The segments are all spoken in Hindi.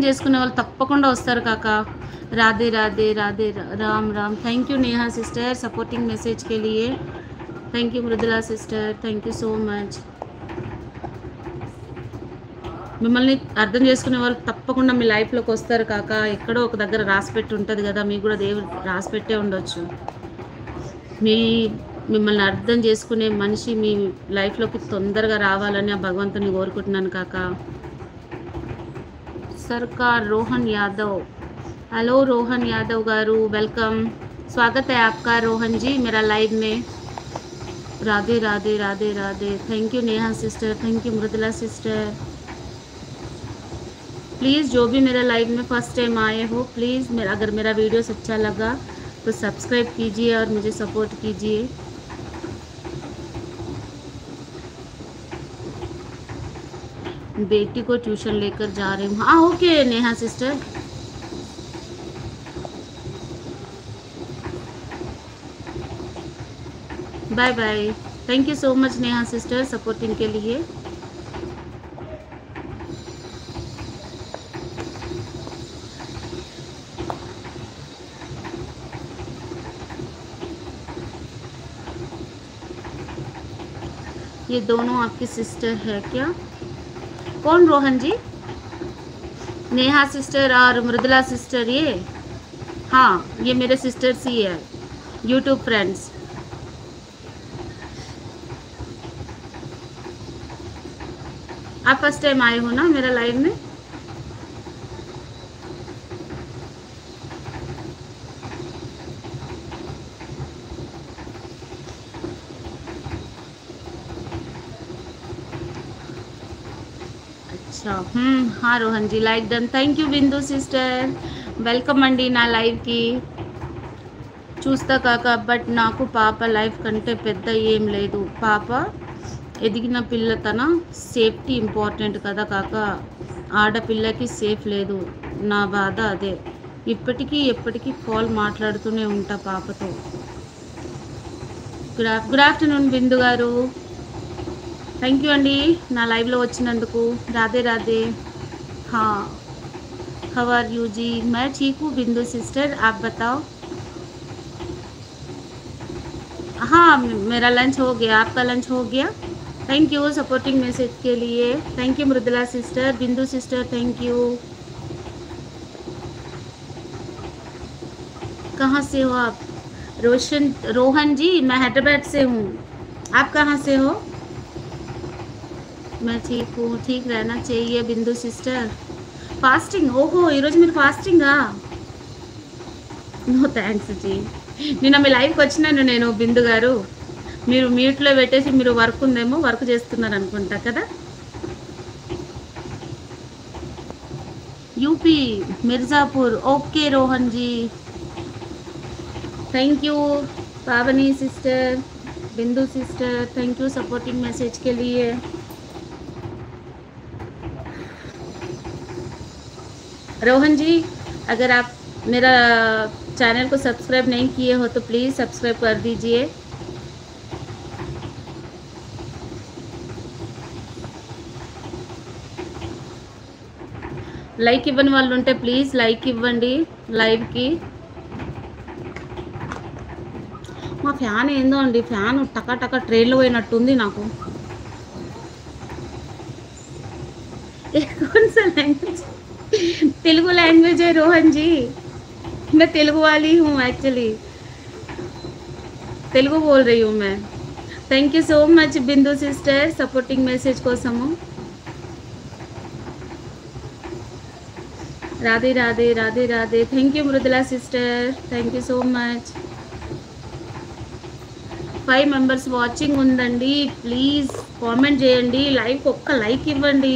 చేసుకునే వాళ్ళు తప్పకుండా వస్తారు కాక. Radhe Radhe Radhe Ram Ram. Thank you Neha sister supporting message के लिए। Thank you Mridula sister, thank you so much. మిమ్మల్ని అర్థం చేసుకునే వాళ్ళు తప్పకుండా మీ లైఫ్లోకి వస్తారు కాక. ఎక్కడో ఒక దగ్గర రాసి పెట్టి ఉంటుంది కదా, మీకు కూడా దేవుడు రాసి పెట్టే ఉండొచ్చు. మిమ్మల్ని అర్థం చేసుకునే మనిషి మీ లైఫ్లోకి తొందరగా రావాలని ఆ భగవంతుని కోరుకుంటున్నాను కాక। सरकार रोहन यादव, हेलो रोहन यादव गारू, वेलकम, स्वागत है आपका रोहन जी मेरा लाइव में। Radhe Radhe Radhe Radhe. Thank you Neha sister, thank you Mridula sister. Please जो भी मेरा लाइव में फर्स्ट टाइम आए हो, प्लीज़ अगर मेरा वीडियोस अच्छा लगा तो सब्सक्राइब कीजिए और मुझे सपोर्ट कीजिए। बेटी को ट्यूशन लेकर जा रही हूँ। हाँ okay Neha sister, bye bye. Thank you so much Neha sister supporting के लिए। ये दोनों आपकी सिस्टर है क्या? कौन रोहन जी? नेहा सिस्टर और मृदुला सिस्टर, ये हाँ ये मेरे सिस्टर्स ही है, यूट्यूब फ्रेंड्स। आप फर्स्ट टाइम आए हो ना मेरा लाइव में? अच्छा हाँ रोहन जी लाइक डन। थैंक यू बिंदु सिस्टर, వెల్కమ్ అండి నా లైవ్కి। చూస్తా కాక, బట్ నాకు పాప లైఫ్ కంటే పెద్ద ఏం లేదు। పాప ఎదిగిన పిల్ల తన సేఫ్టీ ఇంపార్టెంట్ కదా కాక, ఆడపిల్లకి సేఫ్ లేదు, నా బాధ అదే। ఇప్పటికీ ఎప్పటికీ కాల్ మాట్లాడుతూనే ఉంటా పాపతో। గుడ్ ఆఫ్టర్నూన్ బిందు గారు, थैंक यू अंडी ना लाइव लो వచ్చినందుకు। राधे राधे। हाँ हाउ आर यू जी? मैं ठीक हूँ बिंदु सिस्टर, आप बताओ। हाँ मेरा लंच हो गया, आपका लंच हो गया? थैंक यू सपोर्टिंग मैसेज के लिए। Thank you Mridula sister, Bindu sister thank you. कहाँ से हो आप? रोहन जी मैं हैदराबाद से हूँ, आप कहाँ से हो? मैं ठीक हूँ, ठीक रहना चाहिए बिंदु सिस्टर। फास्टिंग? ओहो ఈరోజు మీరు ఫాస్టింగా? నో థ్యాంక్స్ జీ, నిన్న మీ లైవ్కి వచ్చినాను నేను బిందు గారు, మీరు మ్యూట్లో పెట్టేసి మీరు వర్క్ ఉందేమో వర్క్ చేస్తున్నారు అనుకుంటా కదా। UP Mirzapur, okay Rohan ji thank you. Pavani sister, Bindu sister thank you supporting message के लिए। रोहन जी अगर आप मेरा चैनल को सब्सक्राइब नहीं किए हो तो प्लीज़ सब्सक्राइब कर दीजिए। లైక్ ఇవ్వని వాళ్ళు ఉంటే ప్లీజ్ లైక్ ఇవ్వండి లైవ్కి। మా ఫ్యాన్ ఏందో అండి, ఫ్యాన్ టకా టకా ట్రైన్లో పోయినట్టుంది నాకు। कौन सा लैंग्वेज? तेलुगु लैंग्वेज है रोहन जी, मैं तेलुगु वाली हूँ एक्चुअली, तेलुगु बोल रही हूँ मैं। Thank you so much Bindu sister supporting message कोसमु। Radhe Radhe Radhe Radhe. Thank you Mridula sister, thank you so much. 5 members watching ఉందండి, ప్లీజ్ కామెంట్ చేయండి, లైవ్కి ఒక్క లైక్ ఇవ్వండి।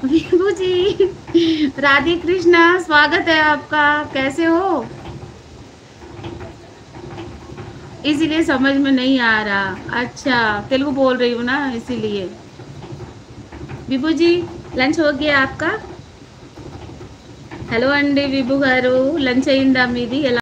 विभू जी राधे कृष्णा, स्वागत है आपका, कैसे हो? इसीलिए समझ में नहीं आ रहा। अच्छा तेलुगु बोल रही हूँ ना इसीलिए। विभू जी లంచ్ हो गया आपका? हेलो अंडी विभू गारू, లంచ్ అయిందా మీది?